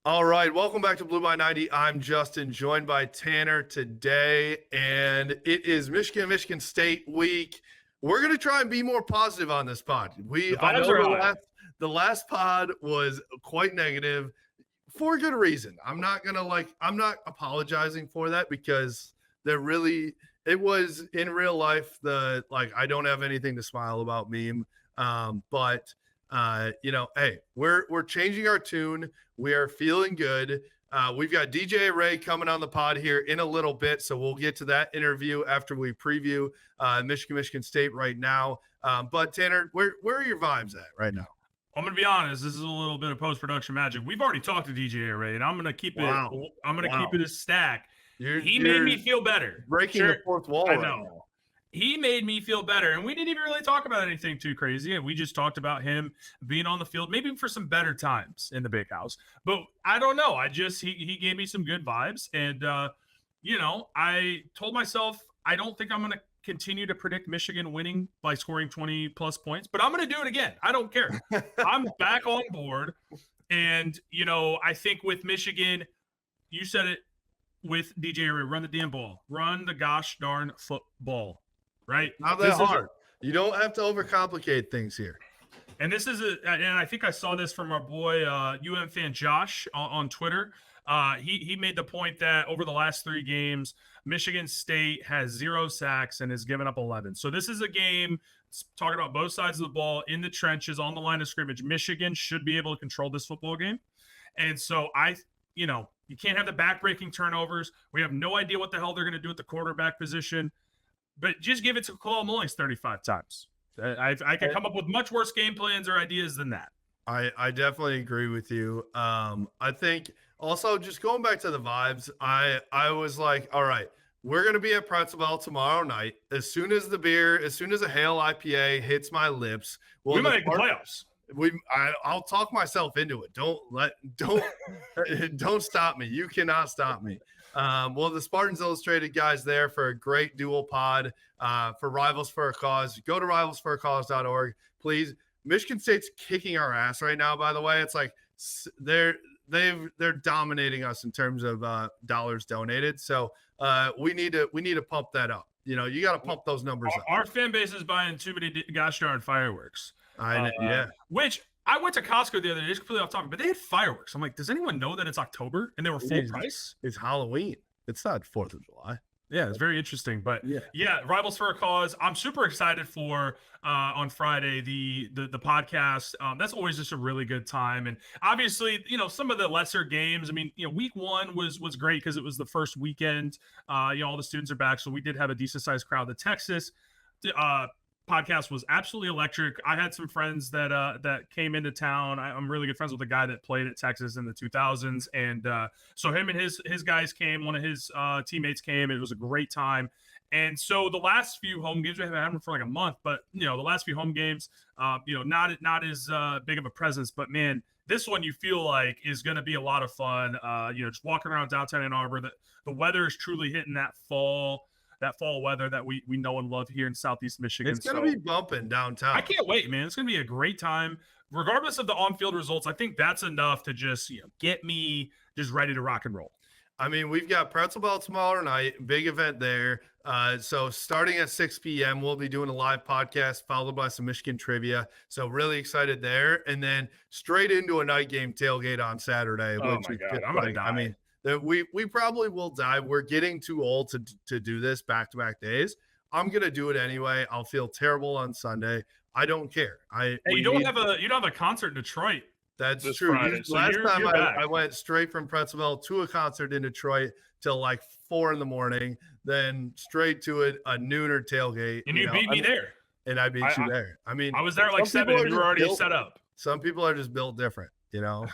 All right, welcome back to Blue by 90. I'm Justin, joined by Tanner today, and it is Michigan State week. We're gonna try and be more positive on this pod. The I know vibes are high. the last pod was quite negative for good reason. I'm not apologizing for that because it was in real life I don't have anything to smile about meme. But hey, we're changing our tune. We are feeling good. We've got DJ Ray coming on the pod here in a little bit, so we'll get to that interview after we preview Michigan State right now. But Tanner, where are your vibes at right now? I'm gonna be honest. This is a little bit of post-production magic. We've already talked to DJ Ray, and I'm gonna keep it. I'm gonna keep it a stack. He made me feel better. Breaking the fourth wall. I know. He made me feel better, and we didn't even really talk about anything too crazy. And we just talked about him being on the field, maybe for some better times in the big house. But I don't know. He gave me some good vibes, and I told myself I don't think I'm gonna continue to predict Michigan winning by scoring 20 plus points, but I'm gonna do it again. I don't care. I'm back on board, and I think with Michigan, you said it with DJ Ray, run the damn ball, run the gosh darn football. Right? Not that hard. You don't have to overcomplicate things here. And and I think I saw this from our boy UM fan Josh on Twitter. He made the point that over the last 3 games, Michigan State has 0 sacks and has given up 11. So this is a game talking about both sides of the ball in the trenches on the line of scrimmage. Michigan should be able to control this football game. And so you can't have the backbreaking turnovers. We have no idea what the hell they're going to do at the quarterback position. But just give it to Khalil Mullings 35 times. I can come up with much worse game plans or ideas than that. I definitely agree with you. I think also just going back to the vibes, I was like, all right, we're going to be at Pretzel Bell tomorrow night. As soon as a Hail IPA hits my lips, we might make the playoffs. I'll talk myself into it. Don't stop me. You cannot stop me. The Spartans Illustrated guys there for a great dual pod for Rivals for a Cause. Go to rivalsforacause.org, please. Michigan State's kicking our ass right now, by the way. It's like they're dominating us in terms of dollars donated. So we need to pump that up. You got to pump those numbers up. Our fan base is buying too many gosh darn fireworks. Yeah. Which I went to Costco the other day, just completely off topic, but they had fireworks. I'm like, does anyone know that it's October and they were full price? It's Halloween. It's not 4th of July. Yeah, it's very interesting. But yeah, Rivals for a Cause. I'm super excited for on Friday the podcast. That's always just a really good time. And obviously, some of the lesser games. I mean, week 1 was great because it was the first weekend. All the students are back, so we did have a decent sized crowd. The Texas podcast was absolutely electric. I had some friends that came into town. I'm really good friends with a guy that played at Texas in the 2000s, and so him and his guys came. One of his teammates came. It was a great time. And so the last few home games, we haven't had them for like a month, but the last few home games, not as big of a presence. But man, this one you feel like is going to be a lot of fun. Just walking around downtown Ann Arbor. The weather is truly hitting that fall weather that we know and love here in Southeast Michigan. It's going to be bumping downtown. I can't wait, man. It's going to be a great time. Regardless of the on-field results, I think that's enough to just get me just ready to rock and roll. I mean, we've got Pretzel Bell tomorrow night, big event there. So starting at 6 p.m., we'll be doing a live podcast followed by some Michigan trivia. So really excited there. And then straight into a night game tailgate on Saturday. Oh, my God. I'm going to die. I mean, we probably will die. We're getting too old to do this back-to-back days. I'm gonna do it anyway. I'll feel terrible on Sunday. I don't care. You don't have a concert in Detroit. That's true. Last time I went straight from Pretzel Bell to a concert in Detroit till like 4 a.m, then straight to a nooner tailgate. And you beat me there. And I beat you there. I mean, I was there like 7 and you were already set up. Some people are just built different.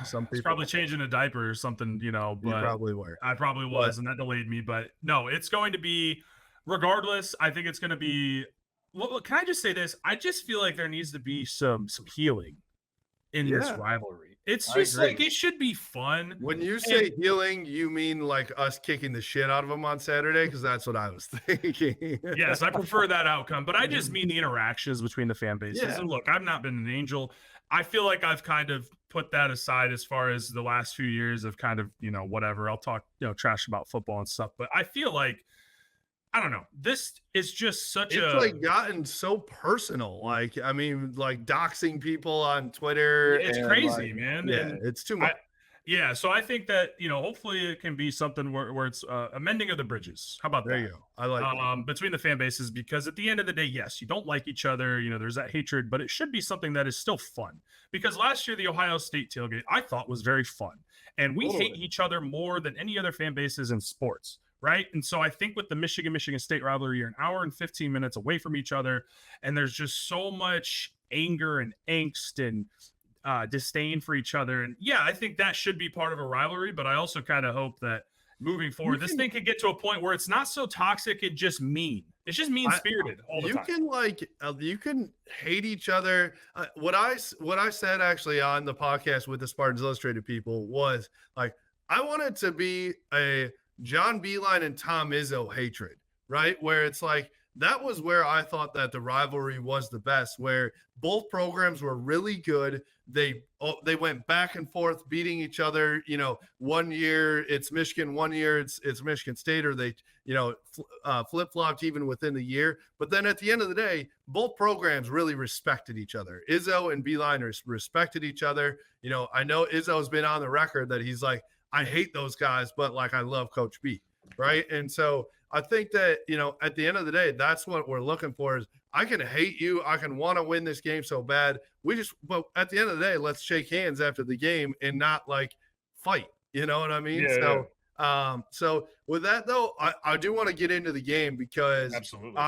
Some people probably changing a diaper or something, but you probably were. I probably was, and that delayed me. But no, it's going to be, regardless, I think it's going to be. Well, can I just say this? I just feel like there needs to be some healing in this rivalry. It's just like it should be fun. When you say healing, you mean like us kicking the shit out of them on Saturday? Because that's what I was thinking. Yes, I prefer that outcome, but I just mean the interactions between the fan bases. Yeah. And look, I've not been an angel. I feel like I've kind of put that aside as far as the last few years of kind of, whatever. I'll talk, trash about football and stuff, but I feel like, I don't know. This is just such It's a, like gotten so personal. Like, I mean, like doxing people on Twitter it's and like, crazy, man. yeah, And it's too I, much. yeah. So I think that, hopefully it can be something where it's a mending of the bridges. How about There that? you go. I like that. Between the fan bases, because at the end of the day, yes, you don't like each other, there's that hatred, but it should be something that is still fun. Because last year, the Ohio State tailgate, I thought was very fun. And we hate each other more than any other fan bases in sports. Right. And so I think with the Michigan State rivalry, you're an hour and 15 minutes away from each other. And there's just so much anger and angst and disdain for each other. And yeah, I think that should be part of a rivalry. But I also kind of hope that moving forward, this thing could get to a point where it's not so toxic. It's just mean. It's just mean spirited all the time. You can hate each other. What I said actually on the podcast with the Spartans Illustrated people was like, I want it to be a John Beeline and Tom Izzo hatred, right? Where it's like, that was where I thought that the rivalry was the best, where both programs were really good. They went back and forth beating each other. 1 year it's Michigan, 1 year it's Michigan State, or they, flip-flopped even within the year. But then at the end of the day, both programs really respected each other. Izzo and Beeline respected each other. I know Izzo's been on the record that he's like, I hate those guys, but like I love Coach B, right? And so I think that, at the end of the day, that's what we're looking for is I can hate you. I can want to win this game so bad. But at the end of the day, let's shake hands after the game and not like fight. You know what I mean? Yeah, So with that though, I do want to get into the game because absolutely.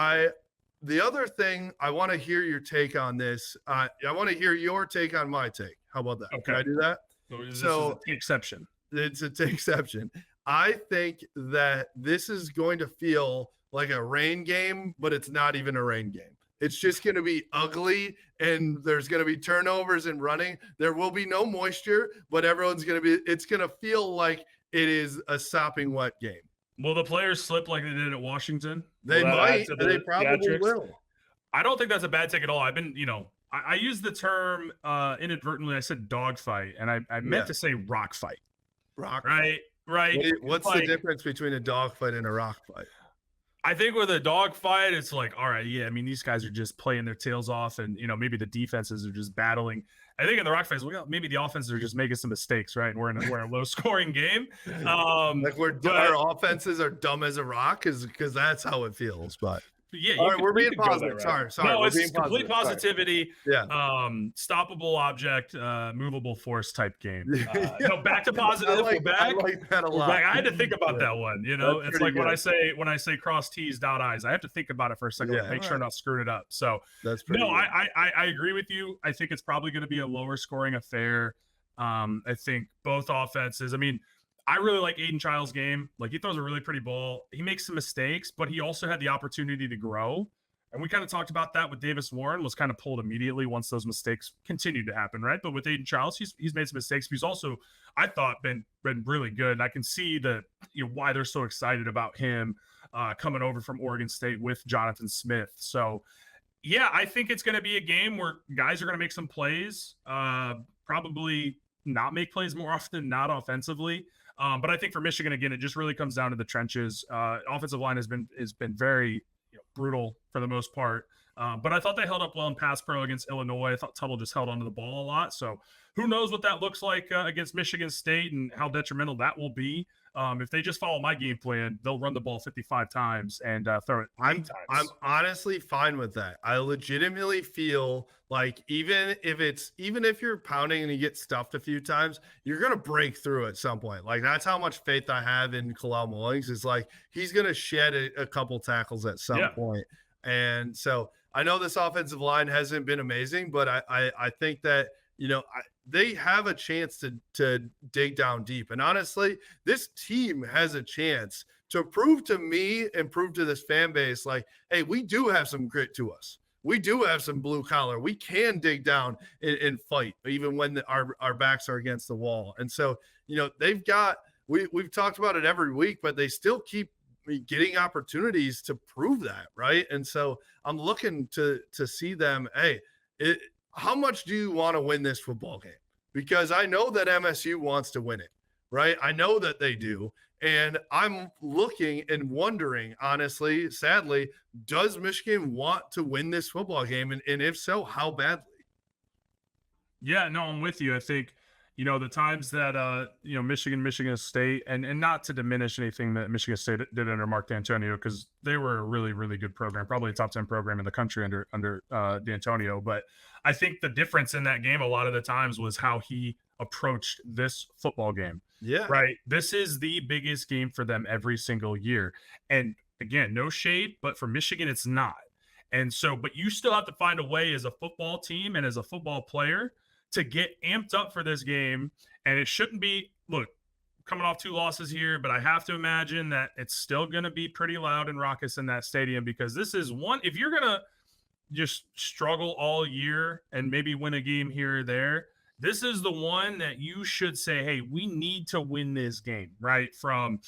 The other thing I want to hear your take on this. I want to hear your take on my take. How about that? Okay. Can I do that? So is the exception. It's an exception. I think that this is going to feel like a rain game, but it's not even a rain game. It's just going to be ugly, and there's going to be turnovers and running. There will be no moisture, but it's going to feel like it is a sopping wet game. Will the players slip like they did at Washington? They might. They probably will. I don't think that's a bad take at all. I've been, I used the term inadvertently. I said dogfight, and I meant to say rock fight. Rock right. What's the difference between a dog fight and a rock fight? I think with a dog fight, it's like, all right, yeah. I mean, these guys are just playing their tails off, and maybe the defenses are just battling. I think in the rock fights, maybe the offenses are just making some mistakes, right? And we're in a low scoring game. Our offenses are dumb as a rock, because that's how it feels. But yeah, all right, we're being positive. Sorry. No, it's complete positivity. Yeah. Stoppable object, movable force type game. Back to positive. I like that a lot. I had to think about that one. It's like good. when I say cross T's, dot I's, I have to think about it for a second to make sure I'm not screwing it up. So that's pretty good. I agree with you. I think it's probably going to be a lower scoring affair. I think both offenses. I mean, I really like Aiden Child's game. Like, he throws a really pretty ball. He makes some mistakes, but he also had the opportunity to grow. And we kind of talked about that with Davis Warren, was kind of pulled immediately once those mistakes continued to happen, right? But with Aiden Childs, he's made some mistakes. He's also, I thought, been really good. And I can see why they're so excited about him coming over from Oregon State with Jonathan Smith. So, yeah, I think it's going to be a game where guys are going to make some plays, probably not make plays more often, not offensively. But I think for Michigan, again, it just really comes down to the trenches. Offensive line has been very brutal for the most part. But I thought they held up well in pass pro against Illinois. I thought Tuttle just held onto the ball a lot. So who knows what that looks like against Michigan State and how detrimental that will be. If they just follow my game plan, they'll run the ball 55 times and throw it 8 times. I'm honestly fine with that. I legitimately feel like even if you're pounding and you get stuffed a few times, you're going to break through at some point. Like, that's how much faith I have in Kalel Mullings. Is like, he's going to shed a couple tackles at some point. And so I know this offensive line hasn't been amazing, but I think that, they have a chance to dig down deep. And honestly, this team has a chance to prove to me and prove to this fan base, like, hey, we do have some grit to us. We do have some blue collar. We can dig down and fight, even when our backs are against the wall. And so, they've got, we've talked about it every week, but they still keep getting opportunities to prove that, right? And so I'm looking to see them, how much do you want to win this football game? Because I know that MSU wants to win it, right? I know that they do. And I'm looking and wondering, honestly, sadly, does Michigan want to win this football game? And if so, how badly? Yeah, no, I'm with you. I think, the times that Michigan State, and not to diminish anything that Michigan State did under Mark D'Antonio, because they were a really, really good program, probably a top 10 program in the country under D'Antonio. But I think the difference in that game a lot of the times was how he approached this football game. Yeah. Right. This is the biggest game for them every single year. And again, no shade, but for Michigan, it's not. And so, but you still have to find a way as a football team and as a football player to get amped up for this game. And it shouldn't be, look, coming off 2 losses here, but I have to imagine that it's still going to be pretty loud and raucous in that stadium, because this is one, if you're going to just struggle all year and maybe win a game here or there, this is the one that you should say, hey, we need to win this game, right? From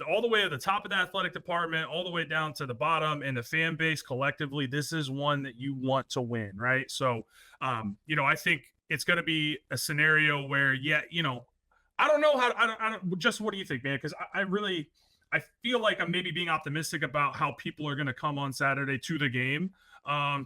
all the way at the top of the athletic department, all the way down to the bottom, and the fan base collectively, this is one that you want to win, right? So, I think it's going to be a scenario where, I don't know how, I don't, just what do you think, man? Because I feel like I'm maybe being optimistic about how people are going to come on Saturday to the game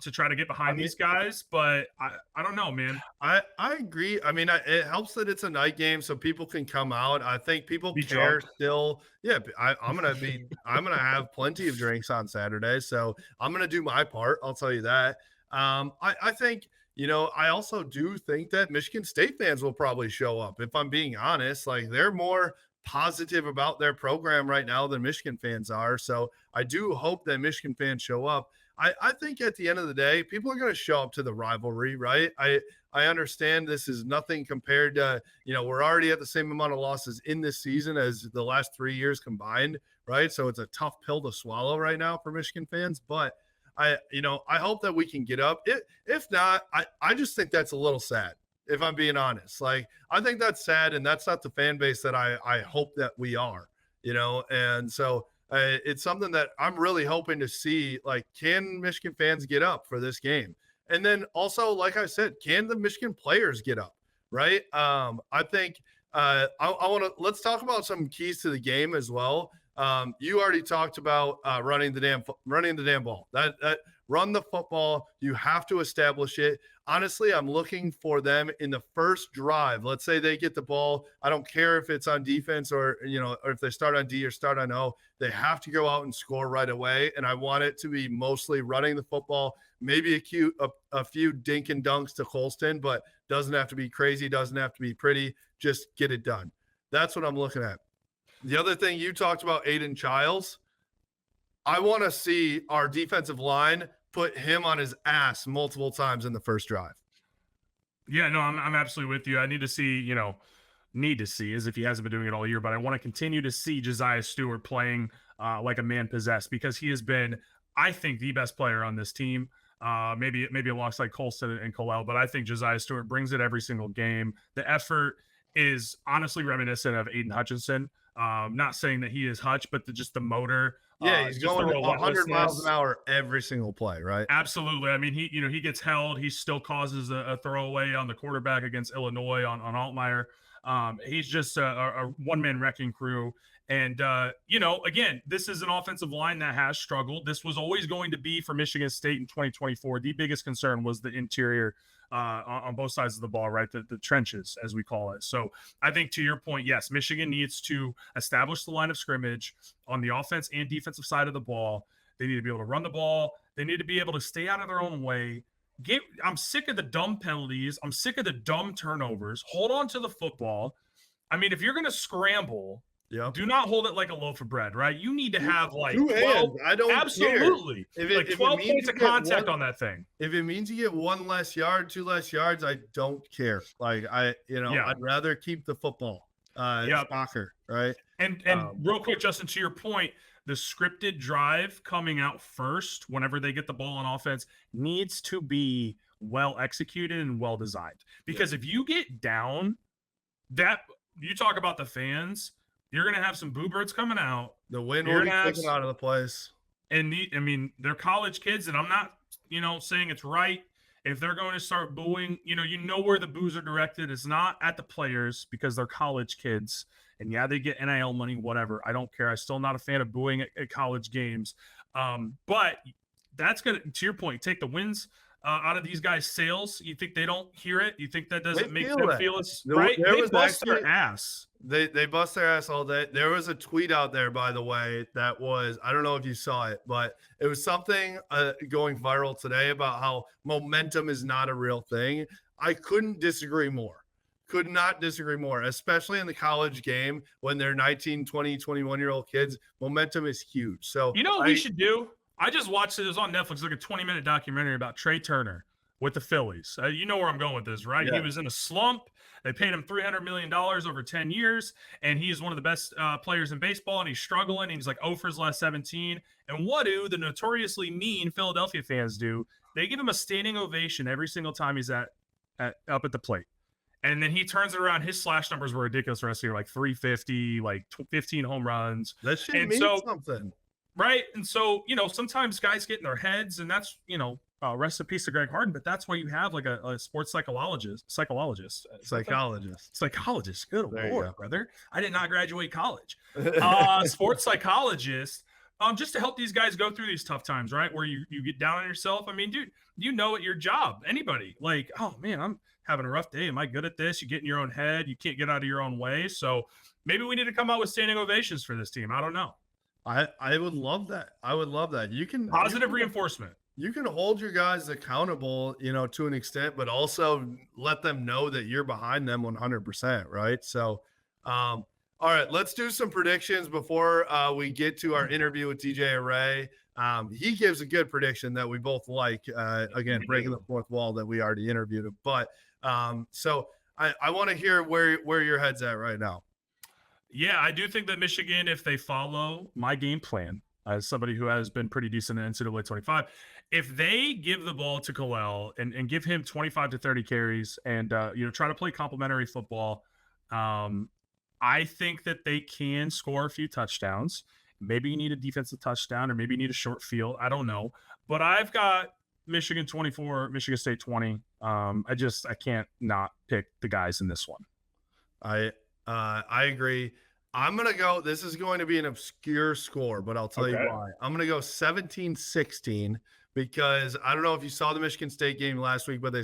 to try to get behind these guys, but I don't know, man. I agree. I mean, it helps that it's a night game so people can come out. I think people care still. Yeah, I'm gonna have plenty of drinks on Saturday, so I'm gonna do my part. I'll tell you that. I think, I also do think that Michigan State fans will probably show up. If I'm being honest, like, they're more positive about their program right now than Michigan fans are. So I do hope that Michigan fans show up. I think at the end of the day, people are going to show up to the rivalry, right? I understand this is nothing compared to, we're already at the same amount of losses in this season as the last 3 years combined, right? So it's a tough pill to swallow right now for Michigan fans, but I hope that we can get up. If not, I just think that's a little sad, if I'm being honest. Like, I think that's sad, and that's not the fan base that I hope that we are, and so it's something that I'm really hoping to see. Like, can Michigan fans get up for this game? And then also, like I said, can the Michigan players get up? Right. I think I want to, let's talk about some keys to the game as well. You already talked about running the damn ball. That run the football. You have to establish it. Honestly, I'm looking for them in the first drive. Let's say they get the ball. I don't care if it's on defense or if they start on D or start on O. They have to go out and score right away. And I want it to be mostly running the football. Maybe a few dink and dunks to Colston, but doesn't have to be crazy. Doesn't have to be pretty. Just get it done. That's what I'm looking at. The other thing you talked about, Aiden Childs, I want to see our defensive line put him on his ass multiple times in the first drive. Yeah, no, I'm absolutely with you. I need to see as if he hasn't been doing it all year, but I want to continue to see Josiah Stewart playing like a man possessed, because he has been, I think, the best player on this team. Maybe alongside Colston and Colel, but I think Josiah Stewart brings it every single game. The effort is honestly reminiscent of Aiden Hutchinson. Not saying that he is Hutch, but just the motor. Yeah, he's going 100 miles an hour every single play, right? Absolutely. I mean, he gets held. He still causes a throwaway on the quarterback against Illinois on Altmaier. He's just a one-man wrecking crew. And, again, this is an offensive line that has struggled. This was always going to be for Michigan State in 2024. The biggest concern was the interior on both sides of the ball, right? The trenches, as we call it. So I think, to your point, yes, Michigan needs to establish the line of scrimmage on the offense and defensive side of the ball. They need to be able to run the ball. They need to be able to stay out of their own way. I'm sick of the dumb penalties. I'm sick of the dumb turnovers. Hold on to the football. I mean, if you're going to scramble, do not hold it like a loaf of bread, right? You need to have like 12. I don't absolutely care. Like 12 points of contact on that thing. If it means you get 1 less yard, 2 less yards, I don't care. Like I'd rather keep the football. Soccer, right? And real quick, Justin, to your point, the scripted drive coming out first, whenever they get the ball on offense, needs to be well executed and well designed. Because if you get down, that you talk about the fans. You're going to have some boo birds coming out. The wind will be kicking out of the place. And they're college kids, and I'm not, saying it's right. if they're going to start booing, you know where the boos are directed. It's not at the players because they're college kids. And yeah, they get NIL money, whatever. I don't care. I'm still not a fan of booing at college games. But that's going to your point, take the wins out of these guys' sails. You think they don't hear it? You think that doesn't make them feel us right? They bust their ass. They bust their ass all day. There was a tweet out there, by the way, that was, I don't know if you saw it, but it was something going viral today about how momentum is not a real thing. I couldn't disagree more. Could not disagree more, especially in the college game when they're 19, 20, 21-year-old kids. Momentum is huge. So you know what we should do? I just watched it. It was on Netflix, like a 20-minute documentary about Trey Turner with the Phillies. You know where I'm going with this, right? Yeah. He was in a slump. They paid him $300 million over 10 years, and he is one of the best players in baseball, and he's struggling. And he's like 0 for his last 17. And what do the notoriously mean Philadelphia fans do? They give him a standing ovation every single time he's up at the plate. And then he turns it around. His slash numbers were ridiculous the rest of the year, like 350, like 15 home runs. That should mean something. Right. And so, sometimes guys get in their heads, and that's, rest in peace to Greg Harden, but that's why you have like a sports psychologist. Psychologist. Good Lord, brother. I did not graduate college. Sports psychologist, just to help these guys go through these tough times, right? Where you get down on yourself. I mean, dude, at your job, anybody, like, oh man, I'm having a rough day. Am I good at this? You get in your own head. You can't get out of your own way. So maybe we need to come out with standing ovations for this team. I don't know. I would love that. You can positive reinforcement. You can hold your guys accountable, to an extent, but also let them know that you're behind them 100%. Right. So, all right, let's do some predictions before we get to our interview with DJ Array. He gives a good prediction that we both like, again, breaking the fourth wall that we already interviewed him. But so I want to hear where your head's at right now. Yeah, I do think that Michigan, if they follow my game plan, as somebody who has been pretty decent in NCAA 25, if they give the ball to Kalel and give him 25 to 30 carries and, try to play complementary football, I think that they can score a few touchdowns. Maybe you need a defensive touchdown, or maybe you need a short field. I don't know. But I've got Michigan 24, Michigan State 20. I can't not pick the guys in this one. I agree. I'm going to go, this is going to be an obscure score, but I'll tell you why. I'm going to go 17-16 because I don't know if you saw the Michigan State game last week, but they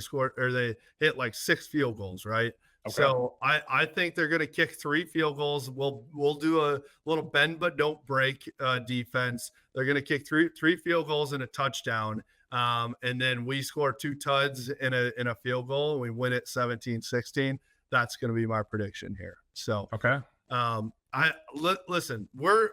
hit like 6 field goals, right? Okay. So I think they're going to kick 3 field goals. We'll do a little bend but don't break defense. They're going to kick three field goals and a touchdown. And then we score 2 tuds in a field goal and we win it 17-16. That's going to be my prediction here. So, okay. Listen,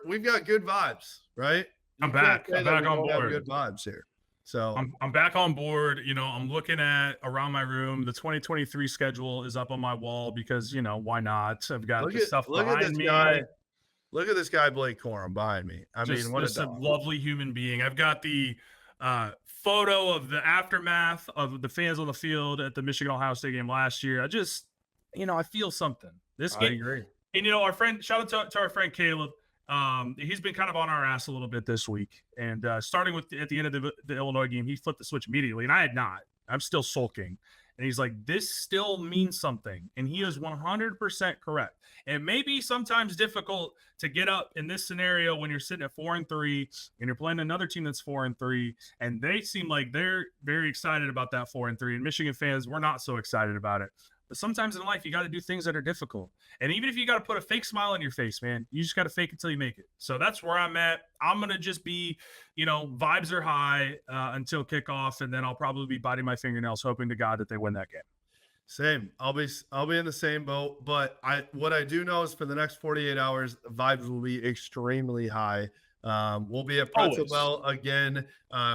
we've got good vibes, right? I'm back on board. Good vibes here. So I'm back on board. I'm looking at around my room. The 2023 schedule is up on my wall because, why not? I've got stuff behind me. Look at this guy, Blake Corum, behind me. What a lovely human being. I've got the photo of the aftermath of the fans on the field at the Michigan-Ohio State game last year. I feel something. This game, I agree. And our friend, shout out to our friend Caleb. He's been kind of on our ass a little bit this week. And starting with at the end of the Illinois game, he flipped the switch immediately, and I had not. I'm still sulking. And he's like, this still means something. And he is 100% correct. It may be sometimes difficult to get up in this scenario when you're sitting at 4-3 and you're playing another team that's 4-3. And they seem like they're very excited about that 4-3. And Michigan fans, we're not so excited about it. But sometimes in life, you got to do things that are difficult. And even if you got to put a fake smile on your face, man, you just got to fake it till you make it. So that's where I'm at. I'm going to just be, vibes are high until kickoff. And then I'll probably be biting my fingernails, hoping to God that they win that game. Same. I'll be in the same boat. But what I do know is for the next 48 hours, vibes will be extremely high. We'll be at Pretzel Bell again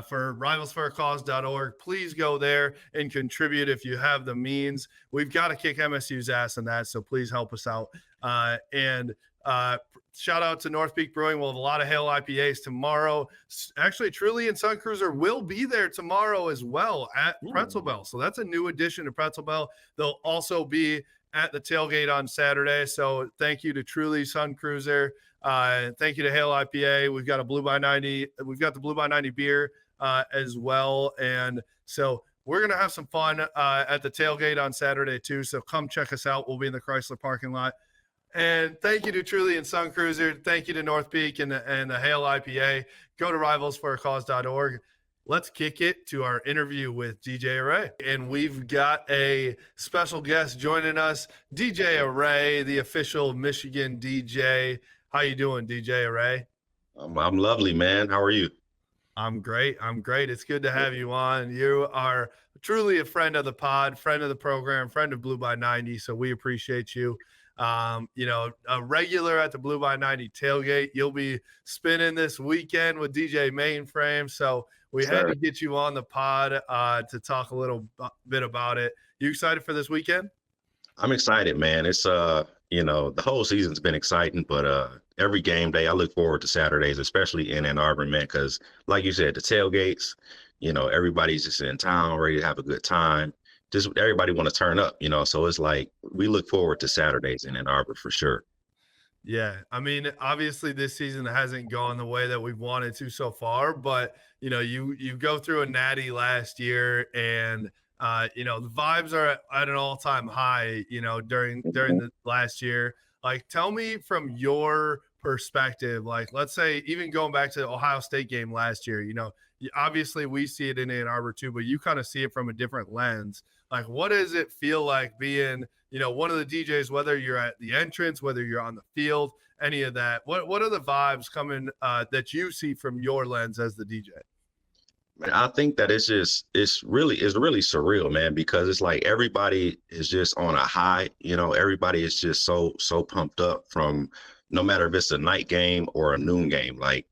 for rivalsforacause.org. Please go there and contribute if you have the means. We've got to kick MSU's ass in that, so please help us out. And shout out to North Peak Brewing. We'll have a lot of Hail IPAs tomorrow. Actually, Truly and Sun Cruiser will be there tomorrow as well at Pretzel Bell. So that's a new addition to Pretzel Bell. They'll also be at the tailgate on Saturday. So thank you to Truly, Sun Cruiser. Thank you to Hail IPA. We've got a Blue by 90. We've got the Blue by 90 beer as well. And so we're going to have some fun at the tailgate on Saturday too. So come check us out. We'll be in the Chrysler parking lot. And thank you to Truly and Sun Cruiser. Thank you to North Peak and the Hale IPA. Go to rivalsforacause.org. Let's kick it to our interview with DJ Array. And we've got a special guest joining us, DJ Array, the official Michigan DJ. How you doing, DJ Array? I'm lovely, man. How are you? I'm great. It's good to have you on. You are truly a friend of the pod, friend of the program, friend of Blue by 90. So we appreciate you. A regular at the Blue by 90 tailgate. You'll be spinning this weekend with DJ Mainframe. So we had to get you on the pod to talk a little bit about it. You excited for this weekend? I'm excited, man. It's the whole season's been exciting, but every game day I look forward to Saturdays, especially in Ann Arbor, man, because like you said, the tailgates, everybody's just in town, ready to have a good time. Just everybody want to turn up, so it's like we look forward to Saturdays in Ann Arbor for sure. Yeah, I mean, obviously this season hasn't gone the way that we've wanted to so far, but you go through a natty last year, and the vibes are at an all-time high, during the last year. Like, tell me from your perspective, like, let's say even going back to the Ohio State game last year, obviously we see it in Ann Arbor too, but you kind of see it from a different lens. Like, what does it feel like being, one of the DJs, whether you're at the entrance, whether you're on the field, any of that? What are the vibes coming that you see from your lens as the DJ? Man, I think that it's really surreal, man, because it's like everybody is just on a high, everybody is just so pumped up from no matter if it's a night game or a noon game. Like,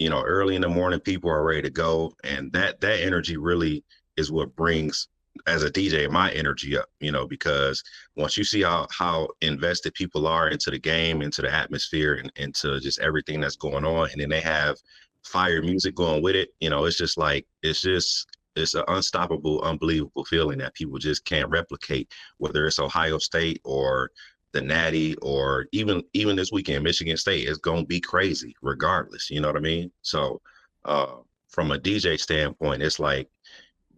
early in the morning, people are ready to go. And that energy really is what brings, as a DJ, my energy up, because once you see how invested people are into the game, into the atmosphere, and into just everything that's going on, and then they have fire music going with it, it's just like, it's an unstoppable, unbelievable feeling that people just can't replicate, whether it's Ohio State or the Natty, or even this weekend, Michigan State. Is going to be crazy regardless. You know what I mean? So from a DJ standpoint, it's like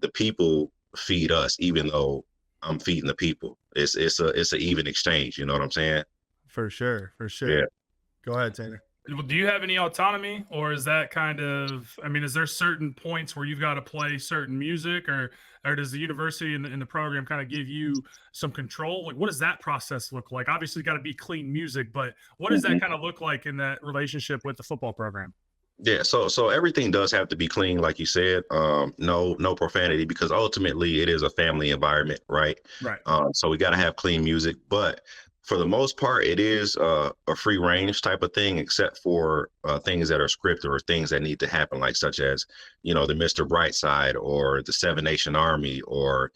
the people feed us, even though I'm feeding the people. It's an even exchange. You know what I'm saying? For sure. Yeah. Go ahead, Tanner. Do you have any autonomy, or is that kind of, is there certain points where you've got to play certain music, or does the university and the program kind of give you some control? Like, what does that process look like? Obviously, got to be clean music, but what does that kind of look like in that relationship with the football program? Yeah, so everything does have to be clean, like you said. No profanity, because ultimately it is a family environment, right? Right. So we got to have clean music, but for the most part, it is a free range type of thing, except for things that are scripted or things that need to happen, like such as, the Mr. Brightside or the Seven Nation Army, or,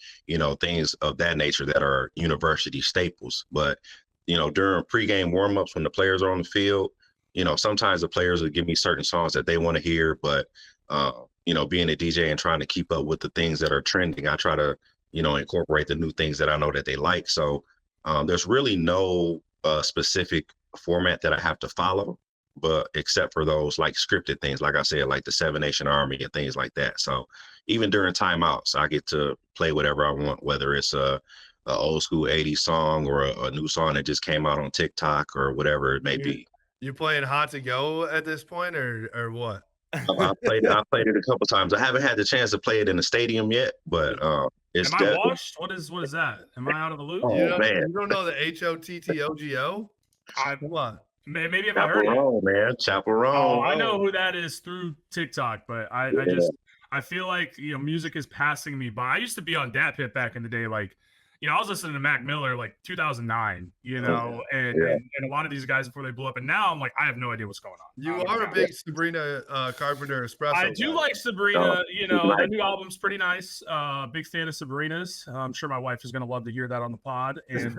things of that nature that are university staples. But, during pregame warmups, when the players are on the field, sometimes the players will give me certain songs that they want to hear. But, being a DJ and trying to keep up with the things that are trending, I try to, incorporate the new things that I know that they like. So there's really no specific format that I have to follow, but except for those like scripted things, like I said, like the Seven Nation Army and things like that. So even during timeouts, I get to play whatever I want, whether it's a old school 80s song or a new song that just came out on TikTok or whatever it may be. You playing Hot to Go at this point, or what? I played it a couple times. I haven't had the chance to play it in the stadium yet, but it's Am I washed? What is that? Am I out of the loop? Oh, man. You don't know the HOTTOGO? Come on. Maybe I've heard it. Man. Chaperone. Oh, I know who that is through TikTok, but I feel like music is passing me by. I used to be on Dat Pit back in the day, like I was listening to Mac Miller like 2009, and a lot of these guys before they blew up. And now I'm like, I have no idea what's going on. You are a big Sabrina Carpenter Espresso. I do like Sabrina. The new album's pretty nice. Big fan of Sabrina's. I'm sure my wife is going to love to hear that on the pod. And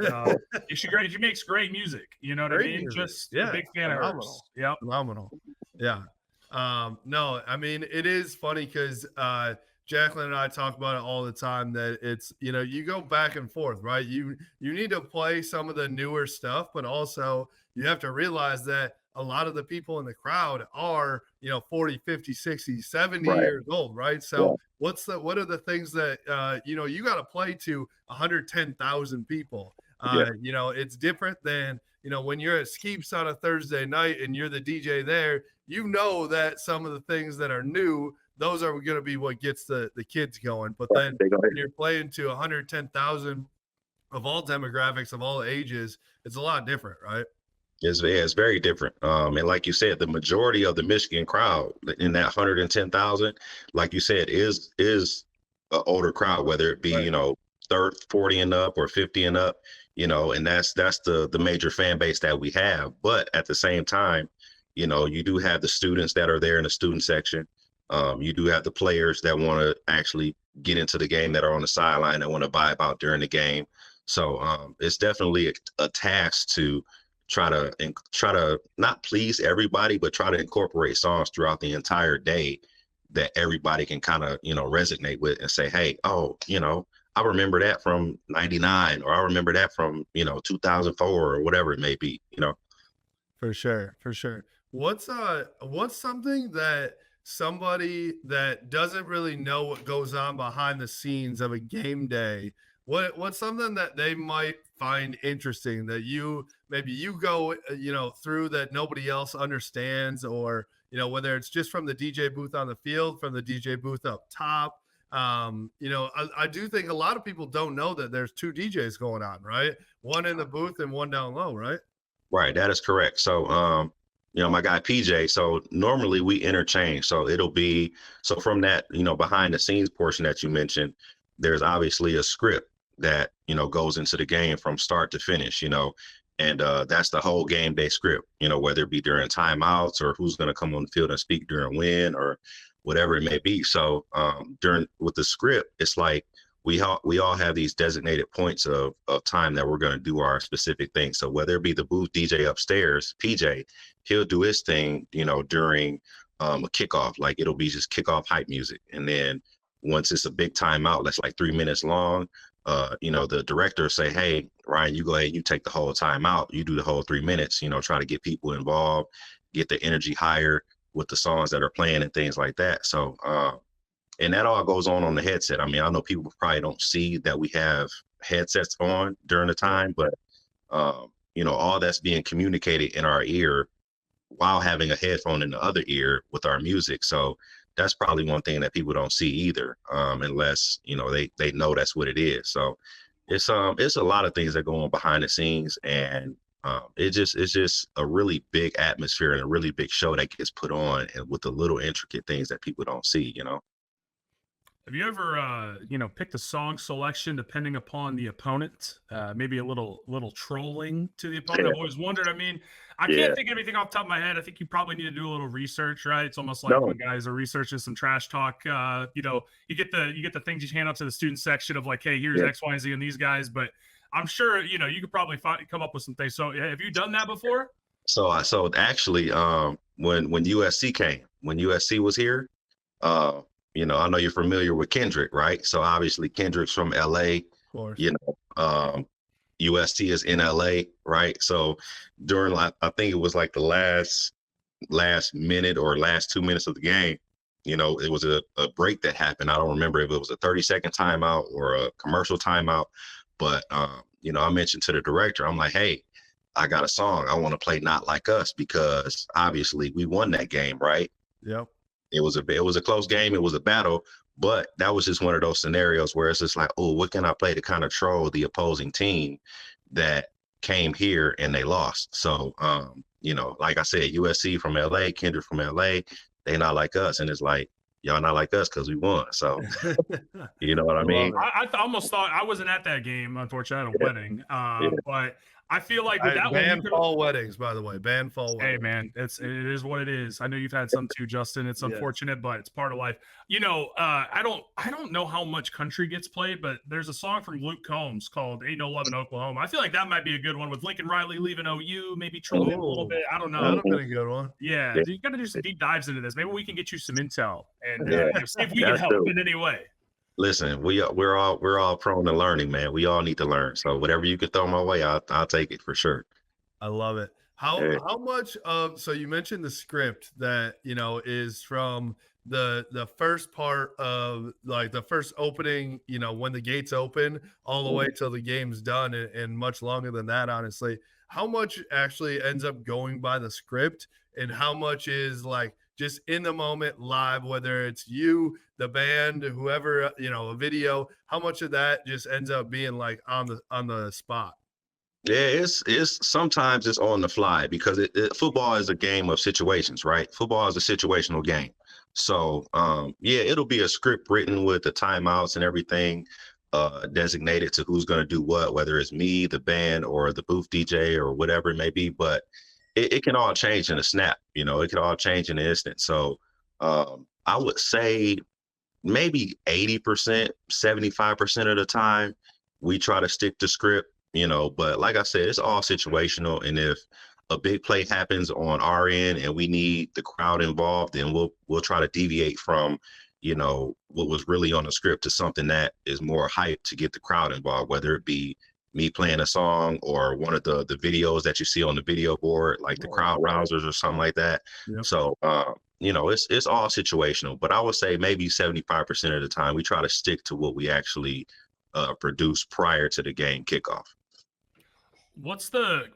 she makes great music. You know what I mean? Music. Just a big fan of hers. Yep. Phenomenal. Yeah. No, I mean, it is funny because Jacqueline and I talk about it all the time, that it's, you go back and forth, right? You need to play some of the newer stuff, but also you have to realize that a lot of the people in the crowd are, 40, 50, 60, 70 Right. years old, right? So what are the things that, you got to play to 110,000 people? It's different than, when you're at Skeeps on a Thursday night and you're the DJ there, that some of the things that are new, those are going to be what gets the kids going. But then when you're playing to 110,000 of all demographics, of all ages, it's a lot different, right? It's very different. And like you said, the majority of the Michigan crowd in that 110,000, like you said, is an older crowd, whether it be, Right. 30, 40 and up or 50 and up, and that's the major fan base that we have. But at the same time, you do have the students that are there in the student section. You do have the players that want to actually get into the game, that are on the sideline, that want to vibe out during the game. So it's definitely a task to try to not please everybody, but try to incorporate songs throughout the entire day that everybody can kind of, resonate with and say, hey, I remember that from 99, or I remember that from, 2004 or whatever it may be, For sure. What's something that somebody that doesn't really know what goes on behind the scenes of a game day, what's something that they might find interesting that you go through that nobody else understands, or whether it's just from the DJ booth on the field, from the DJ booth up top. I do think a lot of people don't know that there's two DJs going on, right? One in the booth and one down low, right? Right, that is correct. So my guy PJ, so normally we interchange. So it'll be, so from that, behind the scenes portion that you mentioned, there's obviously a script that, goes into the game from start to finish, and that's the whole game day script, whether it be during timeouts or who's going to come on the field and speak during win or whatever it may be. So with the script, it's like we all have these designated points of time that we're going to do our specific thing. So whether it be the booth DJ upstairs, PJ, he'll do his thing, during a kickoff, like it'll be just kickoff hype music. And then once it's a big timeout, that's like 3 minutes long, the director say, hey, Ryan, you go ahead, you take the whole timeout, you do the whole 3 minutes, try to get people involved, get the energy higher with the songs that are playing and things like that. So, and that all goes on the headset. I mean, I know people probably don't see that we have headsets on during the time, but, all that's being communicated in our ear while having a headphone in the other ear with our music. So that's probably one thing that people don't see either, unless, they know that's what it is. So it's a lot of things that go on behind the scenes, and it's just a really big atmosphere and a really big show that gets put on, and with the little intricate things that people don't see, Have you ever, picked a song selection depending upon the opponent? Maybe a little trolling to the opponent. I've always wondered. I mean, I can't think of anything off the top of my head. I think you probably need to do a little research, right? It's almost like when guys are researching some trash talk. You get the things you hand out to the student section of like, hey, here's X, Y, and Z and these guys. But I'm sure you could probably come up with some things. So have you done that before? So actually, when USC was here, I know you're familiar with Kendrick, right? So obviously Kendrick's from LA, Of course. USC is in LA, right? So during, I think it was like the last minute or last 2 minutes of the game, it was a break that happened. I don't remember if it was a 30-second timeout or a commercial timeout, but I mentioned to the director, I'm like, hey, I got a song. I want to play Not Like Us, because obviously we won that game, right? Yep. It was a close game. It was a battle, but that was just one of those scenarios where it's just like, oh, what can I play to kind of troll the opposing team that came here and they lost? So, like I said, USC from LA, Kendrick from LA, they not like us. And it's like, y'all not like us because we won. So, you know what I mean? I almost thought, I wasn't at that game, unfortunately, at a wedding. But I feel like with that ban one, fall weddings, by the way, ban fall weddings. Hey man, it is what it is. I know you've had some too, Justin. It's unfortunate, but it's part of life. I don't know how much country gets played, but there's a song from Luke Combs called "Ain't No Love in Oklahoma." I feel like that might be a good one with Lincoln Riley leaving OU, maybe trolling a little bit. I don't know. That'll be a good one. Yeah, you got to do some deep dives into this. Maybe we can get you some intel and see if we can help in any way. Listen, we're all prone to learning, man. We all need to learn. So whatever you can throw my way, I'll take it for sure. I love it. How much of, so you mentioned the script that, is from the first part of like the first opening, when the gates open all the way till the game's done, and much longer than that, honestly. How much actually ends up going by the script, and how much is like just in the moment live, whether it's you, the band, whoever, a video, how much of that just ends up being like on the spot? Yeah, it's sometimes it's on the fly because football is a game of situations, right? Football is a situational game. So yeah, it'll be a script written with the timeouts and everything designated to who's going to do what, whether it's me, the band, or the booth DJ, or whatever it may be. But it can all change in a snap. It can all change in an instant. So I would say maybe 80%, 75% of the time we try to stick to script. But like I said, it's all situational. And if a big play happens on our end and we need the crowd involved, then we'll try to deviate from, what was really on the script to something that is more hype to get the crowd involved, whether it be me playing a song or one of the videos that you see on the video board, like the crowd rousers or something like that. Yep. So, it's all situational, but I would say maybe 75% of the time we try to stick to what we actually produce prior to the game kickoff. What's the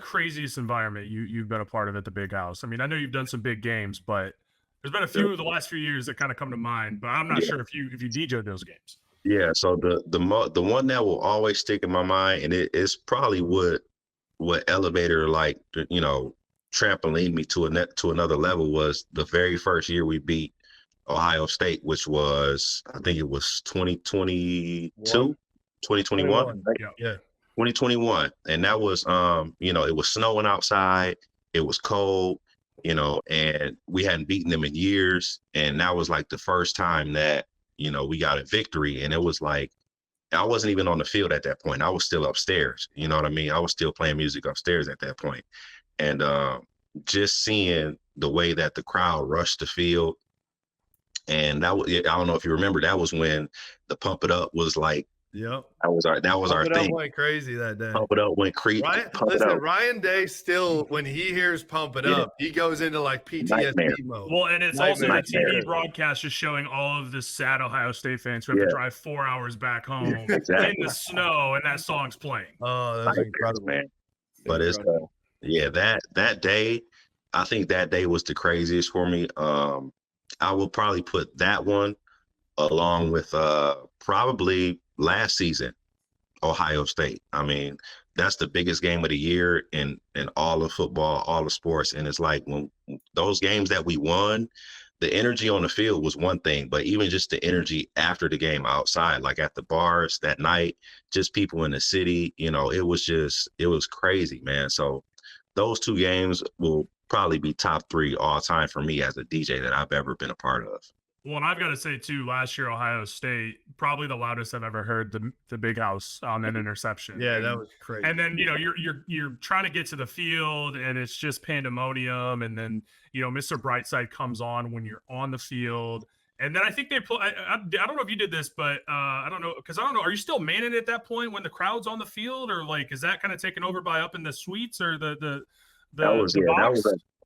craziest environment you've been a part of at the Big House? I mean, I know you've done some big games, but there's been a few of the last few years that kind of come to mind, but I'm not sure if you DJ'd those games. Yeah, so the one that will always stick in my mind, and it's probably what elevator, like, trampoline me to another level, was the very first year we beat Ohio State, which was, I think it was 2021. Yeah. 2021. And that was, it was snowing outside. It was cold, and we hadn't beaten them in years. And that was like the first time that, we got a victory. And it was like, I wasn't even on the field at that point. I was still upstairs. You know what I mean? I was still playing music upstairs at that point. And just seeing the way that the crowd rushed the field. And that was, I don't know if you remember, that was when the Pump It Up was like, yep, that was our thing. Up went crazy that day. Pump It Up went crazy. Ryan Day still, when he hears Pump It Up, he goes into like PTSD mode. Well, and it's also the TV broadcast just showing all of the sad Ohio State fans who have to drive 4 hours back home in the snow, and that song's playing. Oh, that's incredible, man. But it's that day, I think that day was the craziest for me. I will probably put that one along with probably last season, Ohio State. I mean, that's the biggest game of the year in all of football, all of sports. And it's like, when those games that we won, the energy on the field was one thing, but even just the energy after the game outside, like at the bars that night, just people in the city, it was crazy, man. So those two games will probably be top 3 all time for me as a DJ that I've ever been a part of. Well, and I've got to say too, last year Ohio State, probably the loudest I've ever heard the Big House on an interception. Yeah, that was crazy. And then you're trying to get to the field, and it's just pandemonium. And then Mr. Brightside comes on when you're on the field, and then I think they play. I don't know if you did this, but I don't know, because I don't know. Are you still manning at that point when the crowd's on the field, or like is that kind of taken over by up in the suites or the box?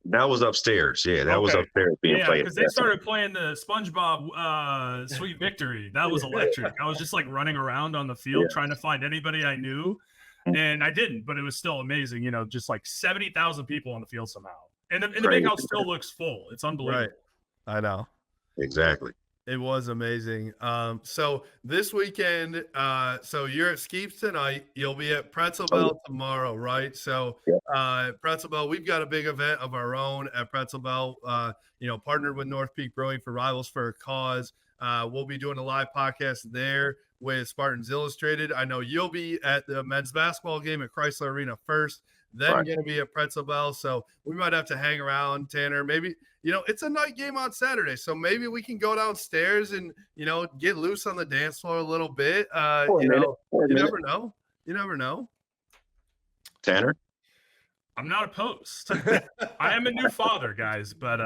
That was upstairs. Yeah, that was upstairs being played. Because they started playing the SpongeBob Sweet Victory. That was electric. I was just like running around on the field trying to find anybody I knew, and I didn't, but it was still amazing. Just like 70,000 people on the field somehow. And the Big House still looks full. It's unbelievable. Right. I know. Exactly. It was amazing. So this weekend, so you're at Skeeps tonight. You'll be at Pretzel Bell tomorrow, right? So Pretzel Bell, we've got a big event of our own at Pretzel Bell, partnered with North Peak Brewing for Rivals for a Cause. We'll be doing a live podcast there with Spartans Illustrated. I know you'll be at the men's basketball game at Chrysler Arena first, then going to be at Pretzel Bell. So we might have to hang around, Tanner. Maybe, it's a night game on Saturday. So maybe we can go downstairs and, get loose on the dance floor a little bit. You never know. You never know. Tanner? I'm not opposed. I am a new father, guys, but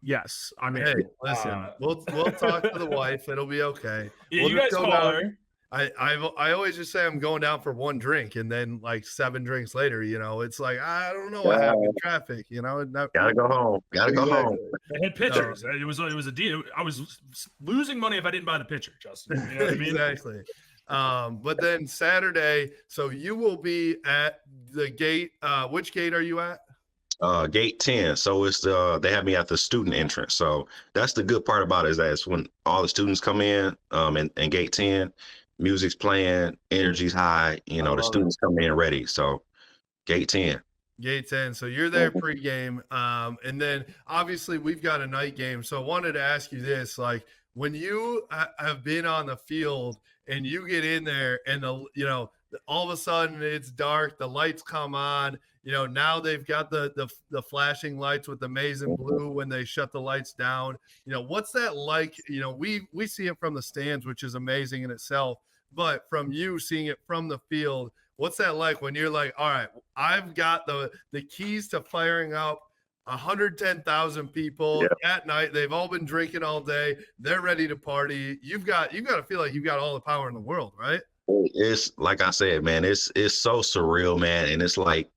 yes. I mean, hey, listen, we'll talk to the wife. It'll be okay. Yeah, you guys call her. I always just say I'm going down for one drink, and then like 7 drinks later, it's like I don't know what happened in traffic, Gotta go home. Gotta go home. They had pitchers. It was a deal. I was losing money if I didn't buy the pitcher, Justin. You know what I mean? Exactly. But then Saturday, so you will be at the gate. Which gate are you at? Gate 10. So it's they have me at the student entrance. So that's the good part about it, is that it's when all the students come in, and gate 10, music's playing, energy's high, the students come in ready. So gate 10. Gate 10. So you're there pregame. And then obviously we've got a night game. So I wanted to ask you this, like when you have been on the field and you get in there and all of a sudden it's dark, the lights come on, now they've got the flashing lights with the maize and blue when they shut the lights down. What's that like? We see it from the stands, which is amazing in itself, but from you seeing it from the field, what's that like when you're like, all right, I've got the keys to firing up 110,000 people at night. They've all been drinking all day. They're ready to party. You've got to feel like you've got all the power in the world, right? It's like I said, man, it's so surreal, man. And it's like,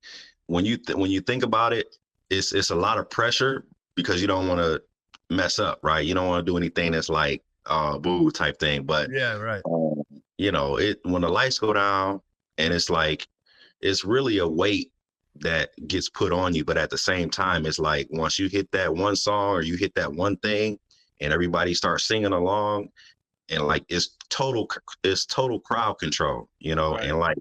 when you think about it, it's a lot of pressure because you don't want to mess up, right? You don't want to do anything that's like boo type thing. But yeah, right. When the lights go down, and it's like, it's really a weight that gets put on you. But at the same time, it's like once you hit that one song or you hit that one thing and everybody starts singing along, and like it's total crowd control, right. And like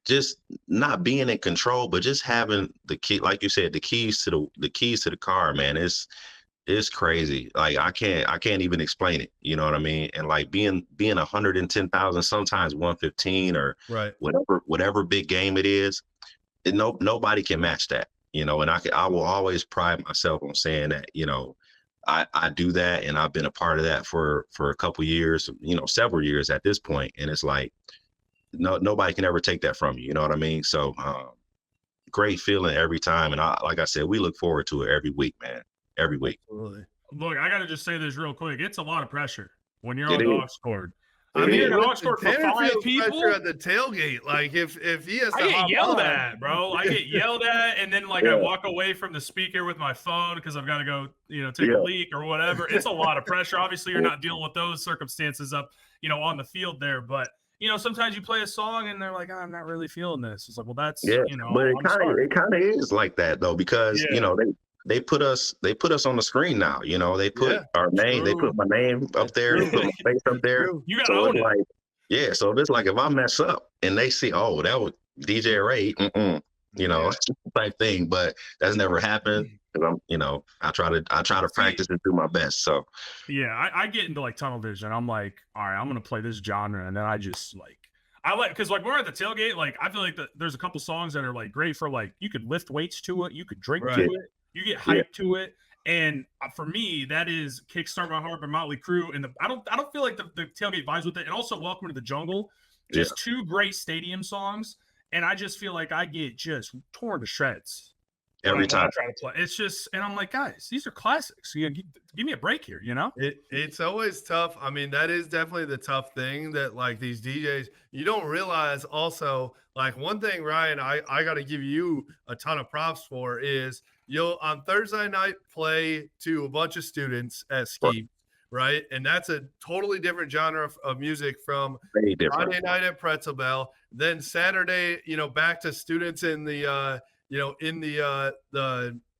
just not being in control, but just having the key, like you said, the keys to the car, man, it's crazy. Like I can't even explain it. You know what I mean? And like being 110,000, sometimes 115 or right. whatever big game it is, nobody can match that, and I will always pride myself on saying that, I do that, and I've been a part of that for a couple years, several years at this point. And it's like, nobody can ever take that from you. You know what I mean? So great feeling every time. And like I said, we look forward to it every week, man. Every week. Absolutely. Look, I got to just say this real quick. It's a lot of pressure when you're on dog scored. I mean, dog scored for 5 people at the tailgate. Like if he has to, I get yelled at, bro. I get yelled at, and then I walk away from the speaker with my phone because I've got to go, take a leak or whatever. It's a lot of pressure. Obviously, you're not dealing with those circumstances up, on the field there, but. Sometimes you play a song and they're like, oh, I'm not really feeling this. It's like, well, that's but it kind of is like that though, because they put us on the screen now. They put our name, they put my name up there, they put my face up there. You gotta own it. Like, so it's like if I mess up and they see, oh, that was DJ Ray, type thing, but that's never happened. Because I try to practice and do my best. So I get into like tunnel vision. I'm like, all right, I'm gonna play this genre, and then I just because like when we're at the tailgate, like I feel like there's a couple songs that are like great for like you could lift weights to it, you could drink to it, you get hyped to it, and for me that is "Kickstart My Heart" by Motley Crue, and I don't feel like the tailgate vibes with it, and also "Welcome to the Jungle," just 2 great stadium songs, and I just feel like I get just torn to shreds. Every time. I try to play. It's just, and I'm like, guys, these are classics. Give me a break here, It's always tough. I mean, that is definitely the tough thing that like these DJs, you don't realize also, like one thing, Ryan, I got to give you a ton of props for is you'll on Thursday night play to a bunch of students at Ski, right? And that's a totally different genre of music from Friday night at Pretzel Bell. Then Saturday, back to students in the,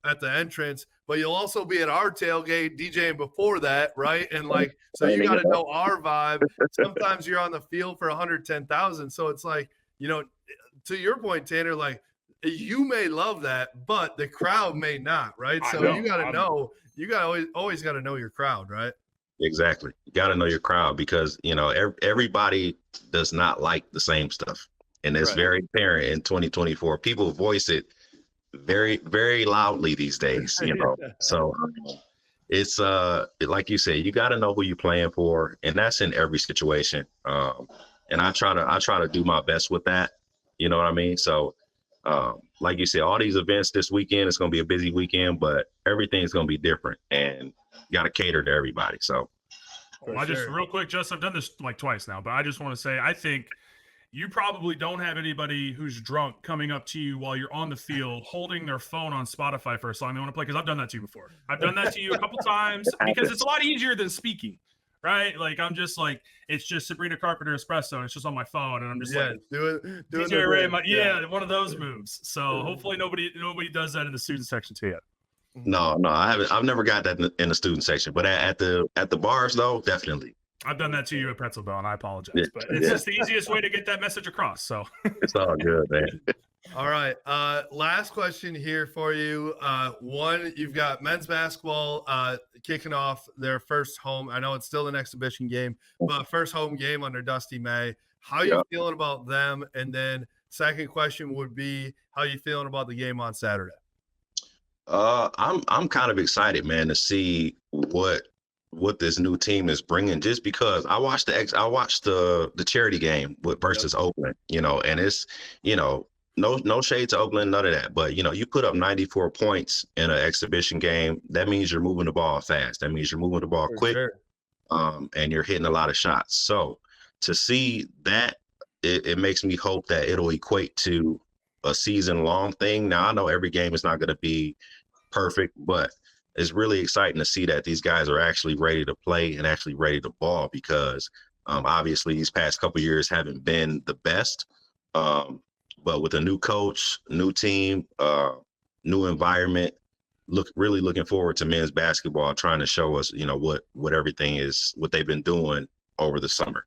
at the entrance, but you'll also be at our tailgate DJing before that, right? And like, so you got to know our vibe. Sometimes you're on the field for 110,000. So it's like, to your point, Tanner, like you may love that, but the crowd may not, right? So you got to know, you got always got to know your crowd, right? Exactly. You got to know your crowd because, everybody does not like the same stuff. And it's very apparent in 2024. People voice it very, very loudly these days, So it's like you said, you got to know who you're playing for, and that's in every situation. And I try to do my best with that. You know what I mean? So like you said, all these events this weekend, it's going to be a busy weekend, but everything's going to be different, and you got to cater to everybody. So Well, I just real quick, I've done this like twice now, but I just want to say I think you probably don't have anybody who's drunk coming up to you while you're on the field holding their phone on Spotify for a song they want to play, because I've done that to you before. I've done that to you a couple times because it's a lot easier than speaking, right? Like I'm just like, it's just Sabrina Carpenter Espresso and it's just on my phone and I'm just like do DJ Ray, one of those moves. So hopefully nobody does that in the student section too yet. No, I haven't. I've never got that in the student section, but at the bars though, definitely. I've done that to you at Pretzel Bell, and I apologize, but it's just the easiest way to get that message across. So it's all good, man. All right. Last question here for you. One, you've got men's basketball kicking off their first home. I know it's still an exhibition game, but first home game under Dusty May. How are you feeling about them? And then second question would be, how are you feeling about the game on Saturday? I'm kind of excited, man, to see what this new team is bringing, just because I watched the charity game versus Oakland, and it's, no shade to Oakland, none of that. But, you put up 94 points in an exhibition game. That means you're moving the ball fast. That means you're moving the ball quick, and you're hitting a lot of shots. So to see that, it makes me hope that it'll equate to a season-long thing. Now, I know every game is not going to be perfect, but it's really exciting to see that these guys are actually ready to play and actually ready to ball, because obviously these past couple of years haven't been the best. But with a new coach, new team, new environment, really looking forward to men's basketball, trying to show us, what everything is, what they've been doing over the summer,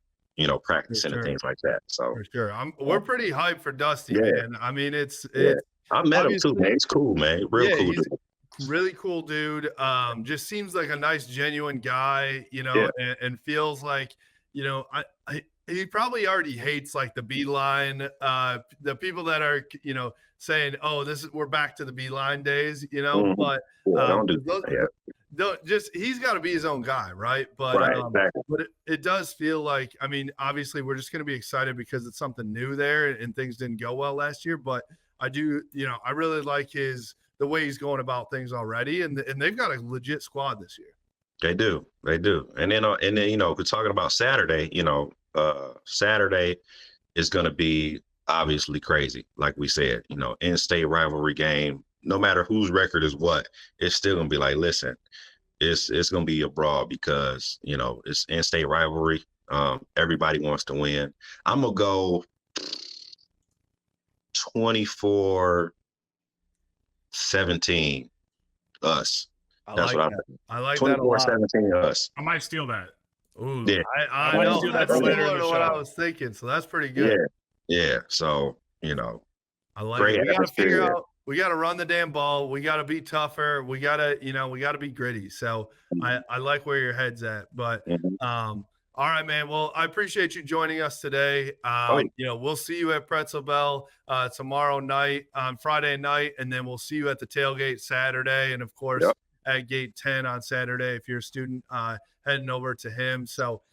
practicing and things like that. So for sure. We're pretty hyped for Dusty, man. I mean, it's I met him too, man. It's cool, man. Real cool dude. Really cool dude. Just seems like a nice, genuine guy, and feels like, he probably already hates like the Beeline, the people that are, saying, oh, we're back to the Beeline days, but he's got to be his own guy, right? But exactly. But it does feel like, I mean, obviously we're just going to be excited because it's something new there and things didn't go well last year, but I do, I really like the way he's going about things already, and they've got a legit squad this year. They do. And then we're talking about Saturday. Saturday is going to be obviously crazy, like we said. In-state rivalry game. No matter whose record is what, it's still going to be like, listen, it's going to be a brawl because it's in-state rivalry. Everybody wants to win. I'm gonna go 24-17 us. That's what I like that a lot. 24-17 us. I might steal that. Ooh, yeah. I know that's similar to what I was thinking, so that's pretty good. Yeah. So I like it. We got to figure out. We got to run the damn ball. We got to be tougher. We got to be gritty. So I like where your head's at. But all right, man. Well, I appreciate you joining us today. We'll see you at Pretzel Bell tomorrow night, on Friday night, and then we'll see you at the tailgate Saturday, and of course at Gate 10 on Saturday if you're a student heading over to him. So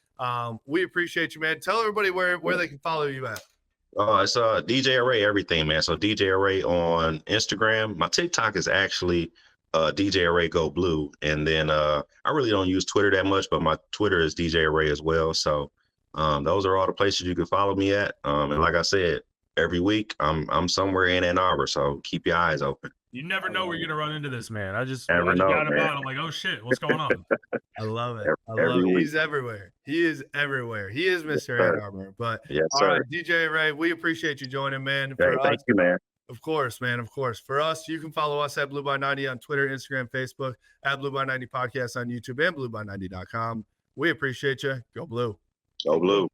we appreciate you, man. Tell everybody where they can follow you at. It's DJ Array everything, man. So DJ Array on Instagram. My TikTok is actually DJ Array Go Blue, and then I really don't use Twitter that much, but my Twitter is DJ Array as well. So those are all the places you can follow me at. And like I said, every week I'm somewhere in Ann Arbor, so keep your eyes open. You never know where you're gonna run into this man. I just never know, man. I'm like, oh shit, what's going on? I love it. He's everywhere. He is everywhere. He is Mr. Ann Arbor. But yes, all right, DJ Ray, we appreciate you joining, man. Thank you, man. Of course, man. Of course. For us, you can follow us at Blue by 90 on Twitter, Instagram, Facebook, at Blue by 90 Podcast on YouTube, and blueby90.com. We appreciate you. Go Blue. Go Blue.